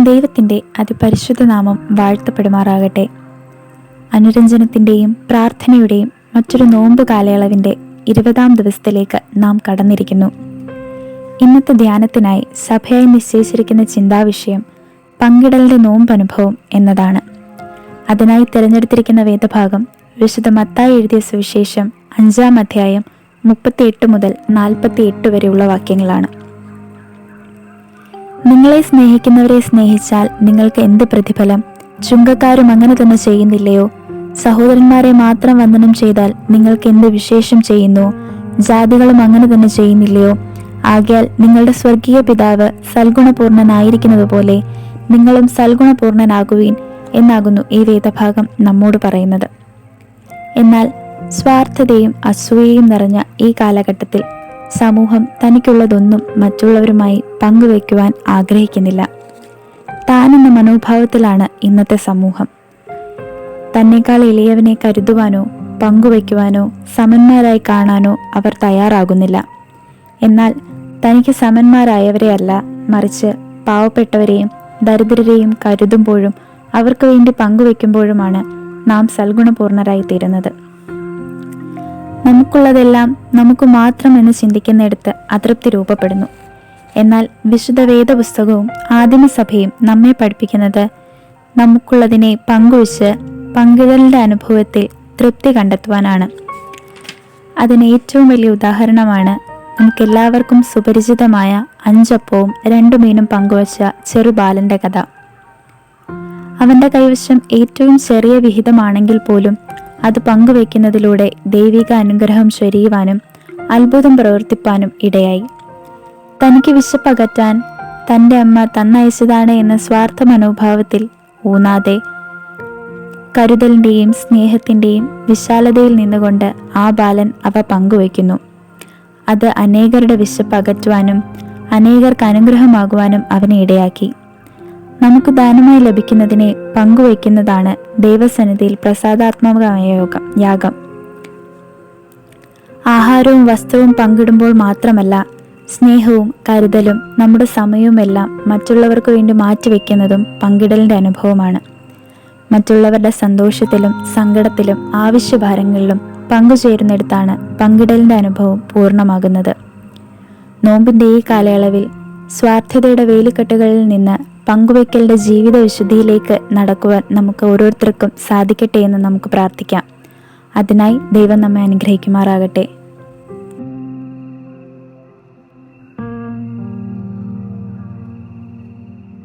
ദൈവത്തിൻ്റെ അതിപരിശുദ്ധ നാമം വാഴ്ത്തപ്പെടുമാറാകട്ടെ. അനുരഞ്ജനത്തിൻ്റെയും പ്രാർത്ഥനയുടെയും മറ്റൊരു നോമ്പ് കാലയളവിൻ്റെ 20-ാം ദിവസത്തിലേക്ക് നാം കടന്നിരിക്കുന്നു. ഇന്നത്തെ ധ്യാനത്തിനായി സഭയായി നിശ്ചയിച്ചിരിക്കുന്ന ചിന്താവിഷയം പങ്കിടലിൻ്റെ നോമ്പനുഭവം എന്നതാണ്. അതിനായി തിരഞ്ഞെടുത്തിരിക്കുന്ന വേദഭാഗം വിശുദ്ധ മത്തായി എഴുതിയ സുവിശേഷം 5-ാം അധ്യായം 38 മുതൽ 48 വരെയുള്ള വാക്യങ്ങളാണ്. നിങ്ങളെ സ്നേഹിക്കുന്നവരെ സ്നേഹിച്ചാൽ നിങ്ങൾക്ക് എന്ത് പ്രതിഫലം? ചുങ്കക്കാരും അങ്ങനെ തന്നെ ചെയ്യുന്നില്ലയോ? സഹോദരന്മാരെ മാത്രം വന്ദനം ചെയ്താൽ നിങ്ങൾക്ക് എന്ത് വിശേഷം ചെയ്യുന്നു? ജാതികളും അങ്ങനെ തന്നെ ചെയ്യുന്നില്ലയോ? ആകയാൽ നിങ്ങളുടെ സ്വർഗീയ പിതാവ് സൽഗുണപൂർണനായിരിക്കുന്നത് പോലെ നിങ്ങളും സൽഗുണപൂർണനാകുവീൻ എന്നാകുന്നു ഈ വേദഭാഗം നമ്മോട് പറയുന്നത്. എന്നാൽ സ്വാർത്ഥതയും അസൂയയും നിറഞ്ഞ ഈ കാലഘട്ടത്തിൽ സമൂഹം തനിക്കുള്ളതൊന്നും മറ്റുള്ളവരുമായി പങ്കുവയ്ക്കുവാൻ ആഗ്രഹിക്കുന്നില്ല. താനെന്ന മനോഭാവത്തിലാണ് ഇന്നത്തെ സമൂഹം. തന്നെക്കാൾ എളിയവനെ കരുതുവാനോ പങ്കുവയ്ക്കുവാനോ സമന്മാരായി കാണാനോ അവർ തയ്യാറാകുന്നില്ല. എന്നാൽ തനിക്ക് സമന്മാരായവരെ അല്ല, മറിച്ച് പാവപ്പെട്ടവരെയും ദരിദ്രരെയും കരുതുമ്പോഴും അവർക്ക് വേണ്ടി പങ്കുവയ്ക്കുമ്പോഴുമാണ് നാം സൽഗുണപൂർണരായി തീരുന്നത്. നമുക്കുള്ളതെല്ലാം നമുക്ക് മാത്രം എന്ന് ചിന്തിക്കുന്നിടത്ത് അതൃപ്തി രൂപപ്പെടുന്നു. എന്നാൽ വിശുദ്ധ വേദപുസ്തകവും ആദിമസഭയും നമ്മെ പഠിപ്പിക്കുന്നത് നമുക്കുള്ളതിനെ പങ്കുവച്ച് പങ്കിടലിൻ്റെ അനുഭവത്തിൽ തൃപ്തി കണ്ടെത്തുവാനാണ്. അതിന് ഏറ്റവും വലിയ ഉദാഹരണമാണ് നമുക്കെല്ലാവർക്കും സുപരിചിതമായ 5 അപ്പവും 2 മീനും പങ്കുവച്ച ചെറുബാലന്റെ കഥ. അവന്റെ കൈവശം ഏറ്റവും ചെറിയ വിഹിതമാണെങ്കിൽ പോലും അത് പങ്കുവയ്ക്കുന്നതിലൂടെ ദൈവിക അനുഗ്രഹം ചൊരിയുവാനും അത്ഭുതം പ്രവർത്തിപ്പാനും ഇടയായി. തനിക്ക് വിശപ്പകറ്റാൻ തൻ്റെ അമ്മ തന്നയച്ചതാണ് എന്ന സ്വാർത്ഥ മനോഭാവത്തിൽ ഊന്നാതെ കരുതലിൻ്റെയും സ്നേഹത്തിൻ്റെയും വിശാലതയിൽ നിന്നുകൊണ്ട് ആ ബാലൻ അവ പങ്കുവയ്ക്കുന്നു. അത് അനേകരുടെ വിശപ്പ് അകറ്റുവാനും അനേകർക്ക് അനുഗ്രഹമാകുവാനും അവനെ ഇടയാക്കി. നമുക്ക് ദാനമായി ലഭിക്കുന്നതിനെ പങ്കുവയ്ക്കുന്നതാണ് ദൈവസന്നിധിയിൽ പ്രസാദാത്മകമായ യാഗം. ആഹാരവും വസ്ത്രവും പങ്കിടുമ്പോൾ മാത്രമല്ല, സ്നേഹവും കരുതലും നമ്മുടെ സമയവുമെല്ലാം മറ്റുള്ളവർക്ക് വേണ്ടി മാറ്റിവെക്കുന്നതും പങ്കിടലിൻ്റെ അനുഭവമാണ്. മറ്റുള്ളവരുടെ സന്തോഷത്തിലും സങ്കടത്തിലും ആവശ്യഭാരങ്ങളിലും പങ്കുചേരുന്നിടത്താണ് പങ്കിടലിൻ്റെ അനുഭവം പൂർണ്ണമാകുന്നത്. നോമ്പിൻ്റെ ഈ കാലയളവിൽ സ്വാർത്ഥതയുടെ വേലിക്കെട്ടുകളിൽ നിന്ന് പങ്കുവയ്ക്കലിൻ്റെ ജീവിത വിശുദ്ധിയിലേക്ക് നടക്കുവാൻ നമുക്ക് ഓരോരുത്തർക്കും സാധിക്കട്ടെ എന്ന് നമുക്ക് പ്രാർത്ഥിക്കാം. അതിനായി ദൈവം നമ്മെ അനുഗ്രഹിക്കുമാറാകട്ടെ.